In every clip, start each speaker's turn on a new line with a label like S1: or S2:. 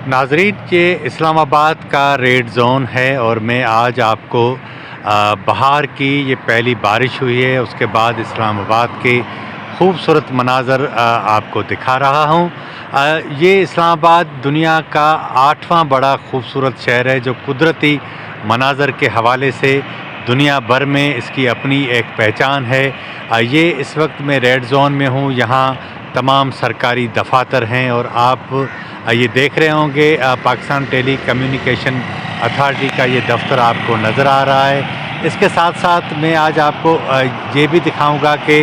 S1: नाजरीन, ये इस्लामाबाद का रेड ज़ोन है और मैं आज आपको बहार की ये पहली बारिश हुई है उसके बाद इस्लामाबाद के खूबसूरत मनाज़र आपको दिखा रहा हूँ। ये इस्लामाबाद दुनिया का 8वां बड़ा खूबसूरत शहर है जो कुदरती मनाज़र के हवाले से दुनिया भर में इसकी अपनी एक पहचान है। ये इस वक्त मैं रेड ज़ोन में हूँ, यहाँ तमाम सरकारी दफातर हैं और आप ये देख रहे होंगे पाकिस्तान टेली कम्युनिकेशन अथॉरिटी का ये दफ्तर आपको नज़र आ रहा है। इसके साथ साथ मैं आज आपको ये भी दिखाऊंगा कि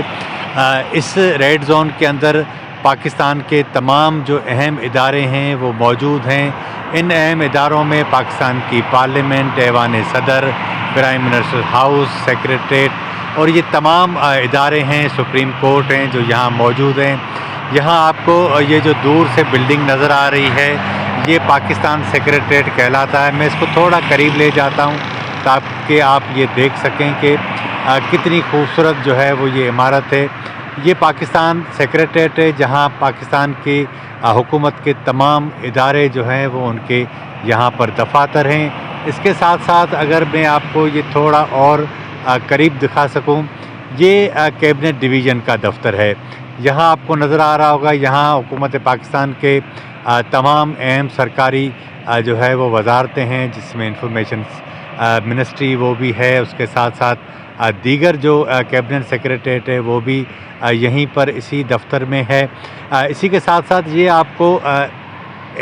S1: इस रेड ज़ोन के अंदर पाकिस्तान के तमाम जो अहम इदारे हैं वो मौजूद हैं। इन अहम इदारों में पाकिस्तान की पार्लियामेंट, ऐवान सदर, प्राइम मिनिस्टर हाउस, सेक्रेटरीट और ये तमाम इदारे हैं, सुप्रीम कोर्ट हैं जो यहाँ मौजूद हैं। यहाँ आपको ये जो दूर से बिल्डिंग नज़र आ रही है ये पाकिस्तान सेक्रेटरीट कहलाता है। मैं इसको थोड़ा करीब ले जाता हूँ ताकि आप ये देख सकें कि कितनी खूबसूरत जो है वो ये इमारत है। ये पाकिस्तान सेक्रेटरीट है जहाँ पाकिस्तान की हुकूमत के तमाम इदारे जो हैं वो उनके यहाँ पर दफातर हैं। इसके साथ साथ अगर मैं आपको ये थोड़ा और करीब दिखा सकूँ, ये कैबिनेट डिवीज़न का दफ्तर है। यहाँ आपको नज़र आ रहा होगा, यहाँ हुकूमत पाकिस्तान के तमाम अहम सरकारी जो है वो वजारतें हैं जिसमें इंफॉर्मेशन मिनिस्ट्री वो भी है। उसके साथ साथ दीगर जो कैबिनेट सेक्रेटरीट है वो भी यहीं पर इसी दफ्तर में है। इसी के साथ साथ ये आपको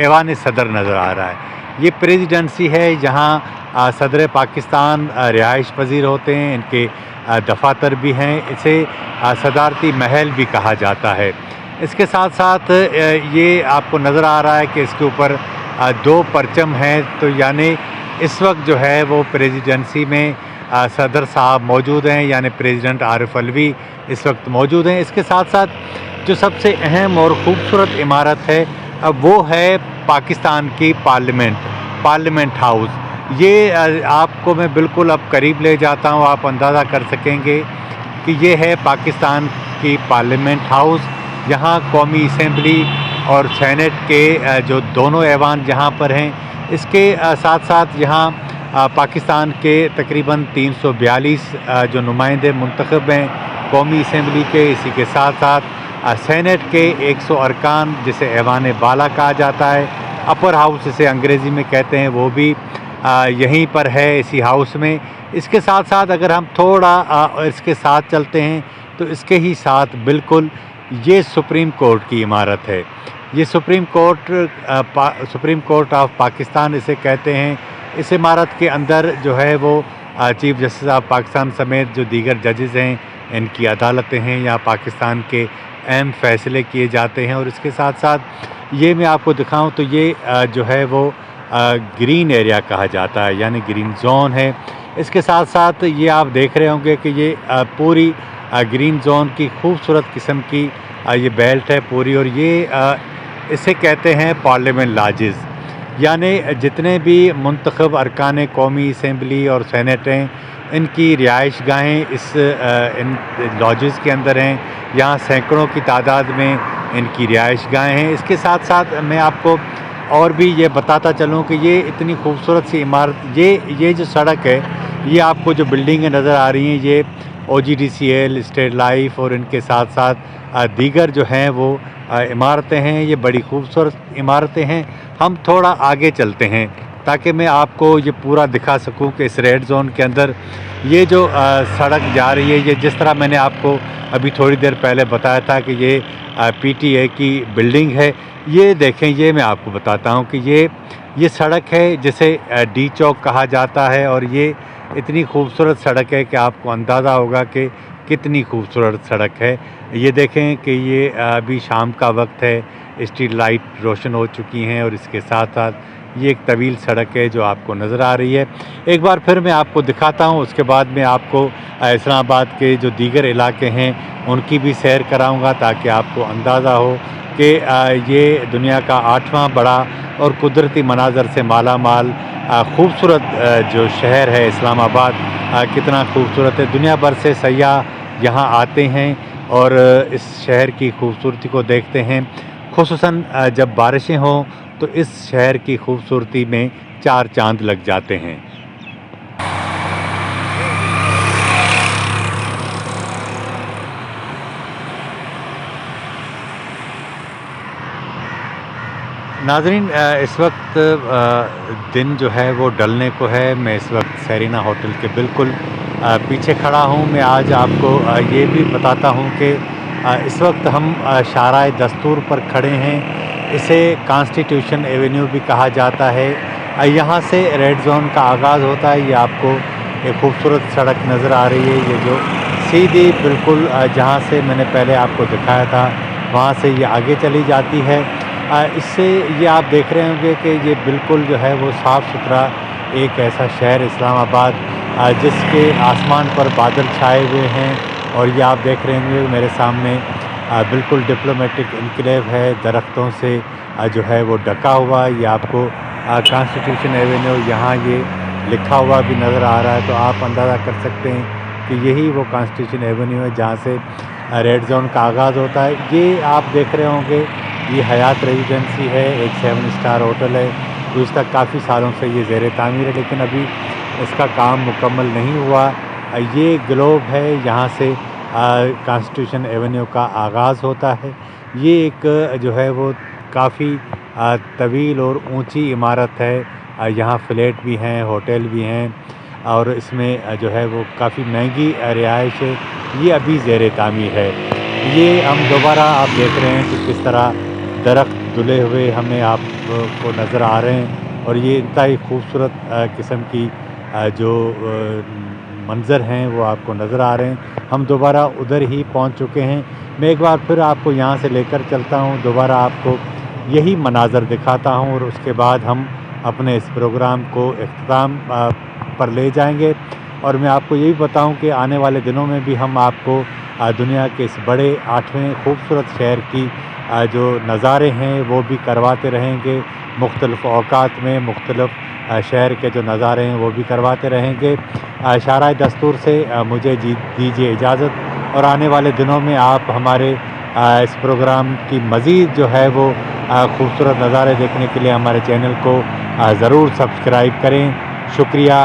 S1: ऐवान सदर नज़र आ रहा है। ये प्रेसिडेंसी है जहाँ सदर पाकिस्तान रिहाइश पजीर होते हैं, इनके दफातर भी हैं। इसे सदारती महल भी कहा जाता है। इसके साथ साथ ये आपको नज़र आ रहा है कि इसके ऊपर 2 परचम हैं, तो यानी इस वक्त जो है वो प्रेसिडेंसी में सदर साहब मौजूद हैं, यानी प्रेसिडेंट आरिफ अलवी इस वक्त मौजूद हैं। इसके साथ साथ जो सबसे अहम और ख़ूबसूरत इमारत है वो है पाकिस्तान की पार्लियामेंट हाउस। ये आपको मैं बिल्कुल अब करीब ले जाता हूँ, आप अंदाज़ा कर सकेंगे कि ये है पाकिस्तान की पार्लियामेंट हाउस। यहाँ कौमी असम्बली और सेनेट के जो दोनों ऐवान जहाँ पर हैं, इसके साथ साथ यहाँ पाकिस्तान के तकरीबन 342 जो नुमाइंदे मुंतखब हैं कौमी असम्बली के। इसी के साथ साथ सेनेट के 100 अरकान जिसे ऐवान बाला कहा जाता है, अपर हाउस इसे अंग्रेज़ी में कहते हैं, वो भी यहीं पर है इसी हाउस में। इसके साथ साथ अगर हम थोड़ा इसके साथ चलते हैं तो इसके ही साथ बिल्कुल ये सुप्रीम कोर्ट की इमारत है। ये सुप्रीम कोर्ट ऑफ पाकिस्तान इसे कहते हैं। इस इमारत के अंदर जो है वो चीफ जस्टिस ऑफ पाकिस्तान समेत जो दीगर जजेज़ हैं इनकी अदालतें हैं, यहाँ पाकिस्तान के अहम फैसले किए जाते हैं। और इसके साथ साथ ये मैं आपको दिखाऊं तो ये जो है वो ग्रीन एरिया कहा जाता है, यानी ग्रीन जोन है। इसके साथ साथ ये आप देख रहे होंगे कि ये पूरी ग्रीन जोन की खूबसूरत किस्म की ये बेल्ट है पूरी, और ये इसे कहते हैं पार्लियामेंट लॉजेस, यानी जितने भी मुंतखब अरकान कौमी असम्बली और सेनेट हैं इनकी रिहाइश गाहें इन लॉजेस के अंदर हैं। यहाँ सैकड़ों की तादाद में इनकी रिहाइश गाहें हैं। इसके साथ साथ मैं आपको और भी ये बताता चलूँ कि ये इतनी खूबसूरत सी इमारत, ये जो सड़क है, ये आपको जो बिल्डिंगें नज़र आ रही हैं ये OGDCL, स्टेट लाइफ और इनके साथ साथ दीगर जो हैं वो इमारतें हैं। ये बड़ी खूबसूरत इमारतें हैं। हम थोड़ा आगे चलते हैं ताकि मैं आपको ये पूरा दिखा सकूं कि इस रेड ज़ोन के अंदर ये जो सड़क जा रही है, ये जिस तरह मैंने आपको अभी थोड़ी देर पहले बताया था कि ये PTA की बिल्डिंग है। ये देखें, ये मैं आपको बताता हूँ कि ये सड़क है जिसे D चौक कहा जाता है, और ये इतनी खूबसूरत सड़क है कि आपको अंदाज़ा होगा कि कितनी खूबसूरत सड़क है। ये देखें कि ये अभी शाम का वक्त है, स्ट्रीट लाइट रोशन हो चुकी हैं, और इसके साथ साथ ये एक तवील सड़क है जो आपको नज़र आ रही है। एक बार फिर मैं आपको दिखाता हूँ, उसके बाद मैं आपको इस्लामाबाद के जो दीगर इलाके हैं उनकी भी सैर कराऊँगा ताकि आपको अंदाज़ा हो कि ये दुनिया का 8वां बड़ा और कुदरती मनाज़र से माला माल खूबसूरत जो शहर है इस्लामाबाद, कितना खूबसूरत है। दुनिया भर से सयाह यहाँ आते हैं और इस शहर की खूबसूरती को देखते हैं। खुसूसन जब बारिशें हों تو इस शहर की खूबसूरती में 4 चांद लग जाते हैं। नाज़रीन, इस वक्त दिन जो है वो ढलने को है। मैं इस वक्त सेरिना होटल के बिल्कुल पीछे खड़ा हूँ। मैं आज आपको ये भी बताता हूँ कि इस वक्त हम शाहराह दस्तूर पर खड़े हैं। इसे कॉन्स्टिट्यूशन एवेन्यू भी कहा जाता है। यहाँ से रेड जोन का आगाज़ होता है। ये आपको एक खूबसूरत सड़क नज़र आ रही है, ये जो सीधी बिल्कुल जहाँ से मैंने पहले आपको दिखाया था वहाँ से ये आगे चली जाती है। इससे ये आप देख रहे होंगे कि ये बिल्कुल जो है वो साफ़ सुथरा एक ऐसा शहर इस्लामाबाद जिसके आसमान पर बादल छाए हुए हैं। और ये आप देख रहे होंगे मेरे सामने बिल्कुल डिप्लोमेटिक इनक्लेव है, दरख्तों से जो है वो ढका हुआ। ये आपको कॉन्स्टिट्यूशन एवेन्यू यहाँ ये लिखा हुआ भी नज़र आ रहा है, तो आप अंदाज़ा कर सकते हैं कि यही वो कॉन्स्टिट्यूशन एवेन्यू है जहाँ से रेड जोन का आगाज़ होता है। ये आप देख रहे होंगे ये हयात रेजिडेंसी है, एक 7 स्टार होटल है। गुज़श्ता काफ़ी सालों से ये ज़ेर तामीर है, लेकिन अभी इसका काम मुकम्मल नहीं हुआ। ये ग्लोब है, यहाँ से कॉन्स्टिट्यूशन एवेन्यू का आगाज़ होता है। ये एक जो है वो काफ़ी तवील और ऊंची इमारत है। यहाँ फ्लैट भी हैं, होटल भी हैं और इसमें जो है वो काफ़ी महंगी रिहाइश है। ये अभी ज़ेर तामीर है। ये हम दोबारा आप देख रहे हैं कि किस तरह दरख्त धुले हुए हमें आपको नज़र आ रहे हैं और ये इंतहाई खूबसूरत किस्म की जो मंज़र हैं वो आपको नज़र आ रहे हैं। हम दोबारा उधर ही पहुंच चुके हैं। मैं एक बार फिर आपको यहाँ से लेकर चलता हूँ, दोबारा आपको यही मनाज़र दिखाता हूँ और उसके बाद हम अपने इस प्रोग्राम को इख्तिताम पर ले जाएंगे। और मैं आपको यही बताऊँ कि आने वाले दिनों में भी हम आपको दुनिया के इस बड़े 8वें खूबसूरत शहर की जो नज़ारे हैं वो भी करवाते रहेंगे। मुख्तलिफ़ औकात में मुख्तलिफ़ शहर के जो नज़ारे हैं वो भी करवाते रहेंगे। शाहराह दस्तूर से मुझे दीजिए इजाज़त और आने वाले दिनों में आप हमारे इस प्रोग्राम की मज़ीद जो है वो खूबसूरत नज़ारे देखने के लिए हमारे चैनल को ज़रूर सब्सक्राइब करें। शुक्रिया।